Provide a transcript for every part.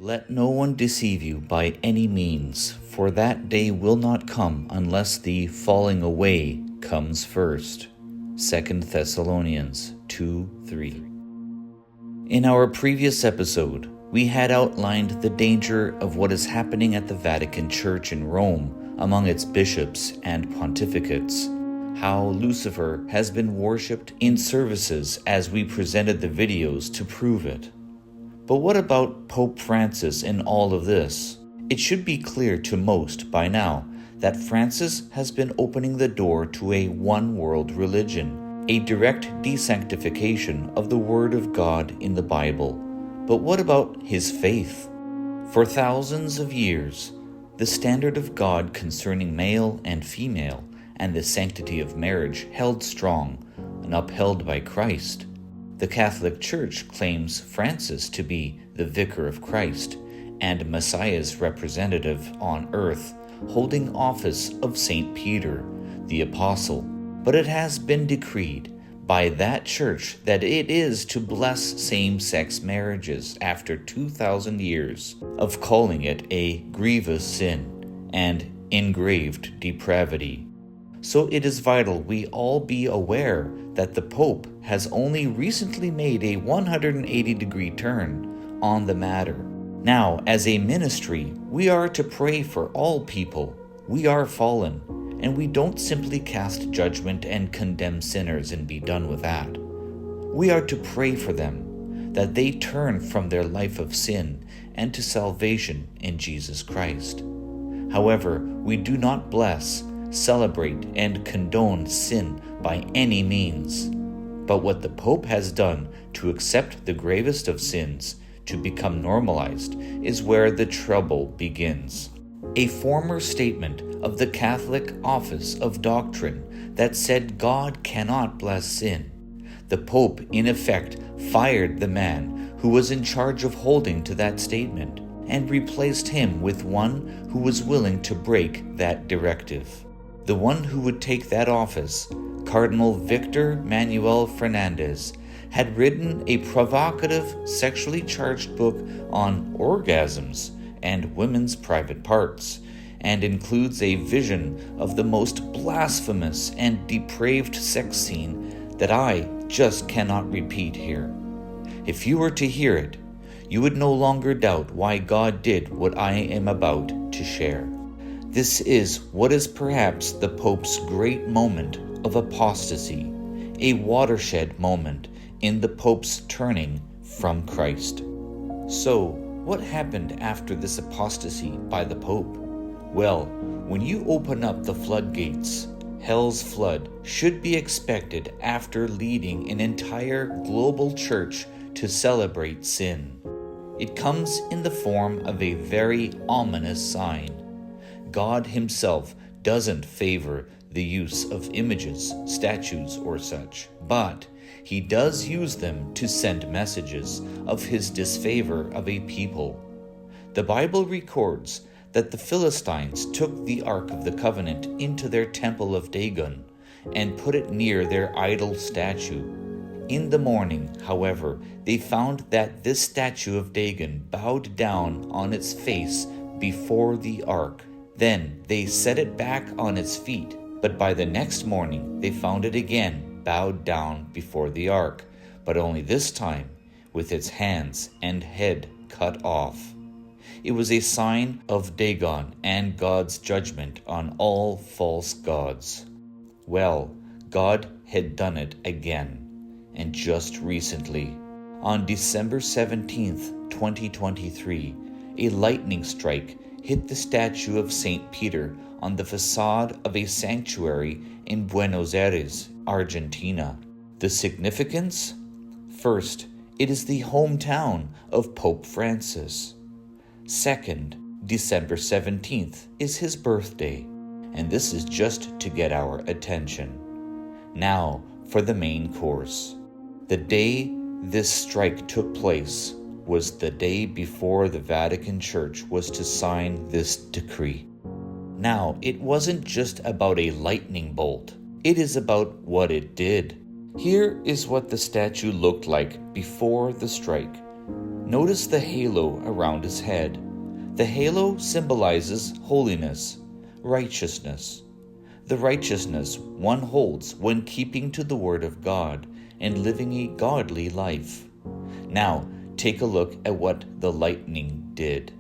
Let no one deceive you by any means, for that day will not come unless the falling away comes first. 2 Thessalonians 2:3. In our previous episode, we had outlined the danger of what is happening at the Vatican Church in Rome among its bishops and pontificates, how Lucifer has been worshipped in services as we presented the videos to prove it. But what about Pope Francis in all of this? It should be clear to most by now that Francis has been opening the door to a one-world religion, a direct desanctification of the Word of God in the Bible. But what about his faith? For thousands of years, the standard of God concerning male and female and the sanctity of marriage held strong and upheld by Christ. The Catholic Church claims Francis to be the Vicar of Christ and Messiah's representative on earth, holding office of St. Peter, the Apostle. But it has been decreed by that church that it is to bless same-sex marriages after 2,000 years of calling it a grievous sin and engraved depravity. So it is vital we all be aware that the Pope has only recently made a 180-degree turn on the matter. Now, as a ministry, we are to pray for all people. We are fallen, and we don't simply cast judgment and condemn sinners and be done with that. We are to pray for them, that they turn from their life of sin and to salvation in Jesus Christ. However, we do not bless, celebrate, and condone sin by any means. But what the Pope has done to accept the gravest of sins to become normalized is where the trouble begins. A former statement of the Catholic Office of Doctrine that said God cannot bless sin. The Pope, in effect, fired the man who was in charge of holding to that statement and replaced him with one who was willing to break that directive. The one who would take that office, Cardinal Victor Manuel Fernandez, had written a provocative, sexually charged book on orgasms and women's private parts, and includes a vision of the most blasphemous and depraved sex scene that I just cannot repeat here. If you were to hear it, you would no longer doubt why God did what I am about to share. This is what is perhaps the Pope's great moment of apostasy, a watershed moment in the Pope's turning from Christ. So, what happened after this apostasy by the Pope? Well, when you open up the floodgates, hell's flood should be expected after leading an entire global church to celebrate sin. It comes in the form of a very ominous sign. God himself doesn't favor the use of images, statues, or such, but he does use them to send messages of his disfavor of a people. The Bible records that the Philistines took the Ark of the Covenant into their temple of Dagon and put it near their idol statue. In the morning, however, they found that this statue of Dagon bowed down on its face before the Ark. Then they set it back on its feet, but by the next morning they found it again bowed down before the Ark, but only this time with its hands and head cut off. It was a sign of Dagon and God's judgment on all false gods. Well, God had done it again, and just recently. On December 17th, 2023, a lightning strike hit the statue of St. Peter on the facade of a sanctuary in Buenos Aires, Argentina. The significance? First, it is the hometown of Pope Francis. Second, December 17th is his birthday, and this is just to get our attention. Now for the main course. The day this strike took place was the day before the Vatican Church was to sign this decree. Now, it wasn't just about a lightning bolt. It is about what it did. Here is what the statue looked like before the strike. Notice the halo around his head. The halo symbolizes holiness, righteousness. The righteousness one holds when keeping to the Word of God and living a godly life. Now, take a look at what the lightning did.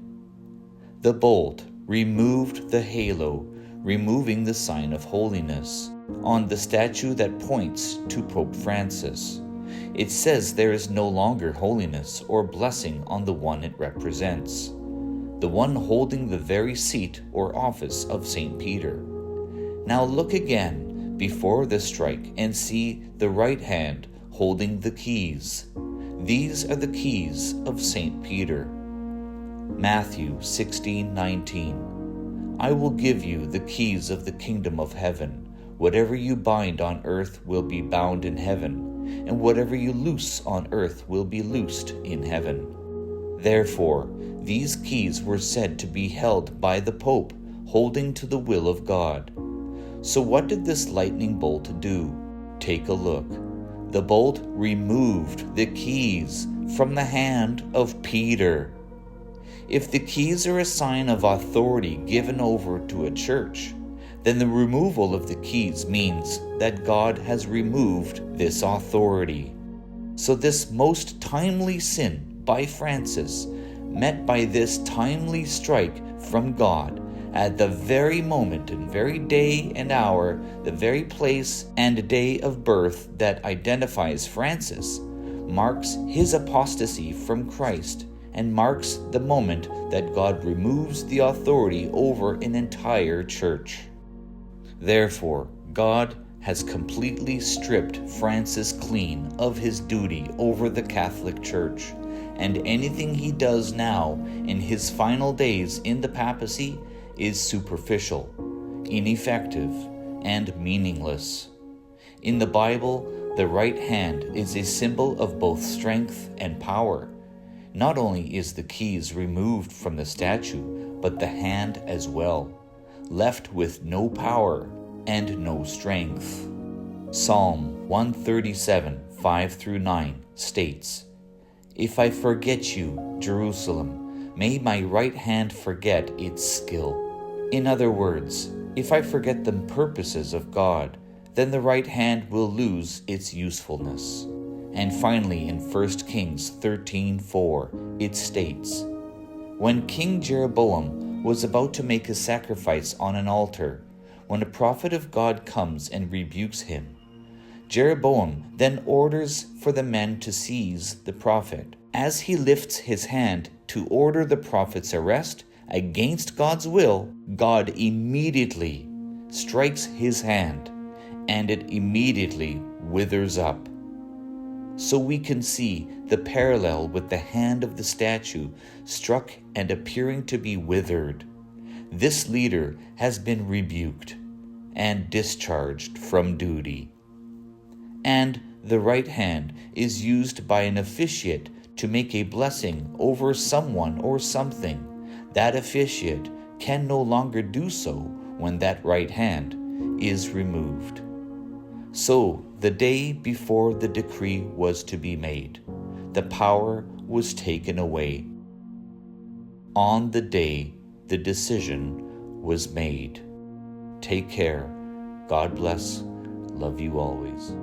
The bolt removed the halo, removing the sign of holiness on the statue that points to Pope Francis. It says there is no longer holiness or blessing on the one it represents, the one holding the very seat or office of St. Peter. Now look again before the strike and see the right hand holding the keys. These are the keys of St. Peter. Matthew 16:19. I will give you the keys of the kingdom of heaven. Whatever you bind on earth will be bound in heaven, and whatever you loose on earth will be loosed in heaven. Therefore, these keys were said to be held by the Pope, holding to the will of God. So what did this lightning bolt do? Take a look. The bolt removed the keys from the hand of Peter. If the keys are a sign of authority given over to a church, then the removal of the keys means that God has removed this authority. So this most timely sin by Francis, met by this timely strike from God, at the very moment and very day and hour, the very place and day of birth that identifies Francis, marks his apostasy from Christ and marks the moment that God removes the authority over an entire church. Therefore, God has completely stripped Francis clean of his duty over the Catholic Church, and anything he does now in his final days in the papacy is superficial, ineffective, and meaningless. In the Bible, the right hand is a symbol of both strength and power. Not only is the keys removed from the statue, but the hand as well, left with no power and no strength. Psalm 137, 5-9 states, If I forget you, Jerusalem, may my right hand forget its skill. In other words, if I forget the purposes of God, then the right hand will lose its usefulness. And finally, in 1 Kings 13:4, it states, When King Jeroboam was about to make a sacrifice on an altar, when a prophet of God comes and rebukes him, Jeroboam then orders for the men to seize the prophet. As he lifts his hand to order the prophet's arrest against God's will, God immediately strikes his hand, and it immediately withers up. So we can see the parallel with the hand of the statue struck and appearing to be withered. This leader has been rebuked and discharged from duty. And the right hand is used by an officiate to make a blessing over someone or something. That officiate can no longer do so when that right hand is removed. So, the day before the decree was to be made, the power was taken away. On the day the decision was made. Take care. God bless. Love you always.